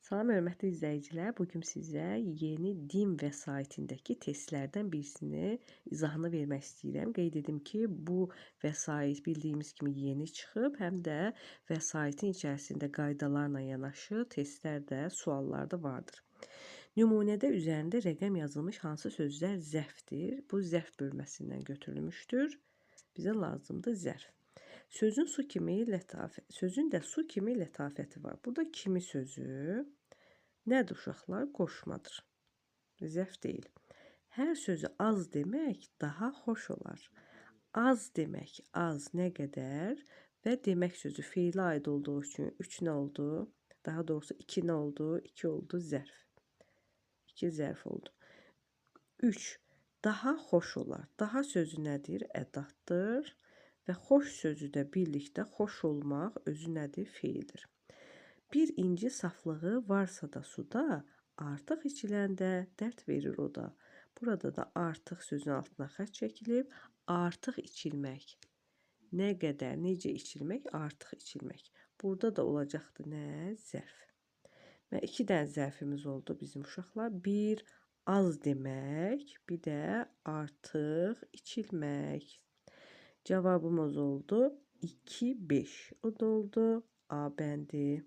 Salam hörmətli izləyicilər, bugün sizə yeni din vəsaitindəki testlərdən birisini izahını vermək istəyirəm. Qeyd edim ki, bu vəsait bildiyimiz kimi yeni çıxıb, həm də vəsaitin içərisində qaydalarla yanaşı testlər də, suallar da vardır. Nümunədə üzərində rəqəm yazılmış hansı sözlər zərfdir? Bu zərf bölməsindən götürülmüşdür. Bizə lazımdır zərf. Sözün də su kimi lətafəti var. Burada kimi sözü nədir uşaqlar? Qoşmadır. Zərf deyil. Hər sözü az demək daha xoş olar. Az demək, az nə qədər və demək sözü feilə aid olduğu üçün 3 nə oldu? Daha doğrusu 2 nə oldu? 2 oldu zərf. 2 zərf oldu. 3. Daha xoş olar. Daha sözü nədir? Ədatdır. Və xoş sözü də birlikdə xoş olmaq özü nədir? Feildir. Bir inci saflığı varsa da suda, artıq içiləndə dərd verir o da. Burada da artıq sözün altına xətt çəkilib. Artıq içilmək. Nə qədər, necə içilmək? Artıq içilmək. Burada da olacaqdır nə? Zərf. Və 2 dənə zərfimiz oldu bizim uşaqlar. Bir, az demək, bir də artıq içilmək. Cavabımız oldu 2, 5. O da oldu A bəndi.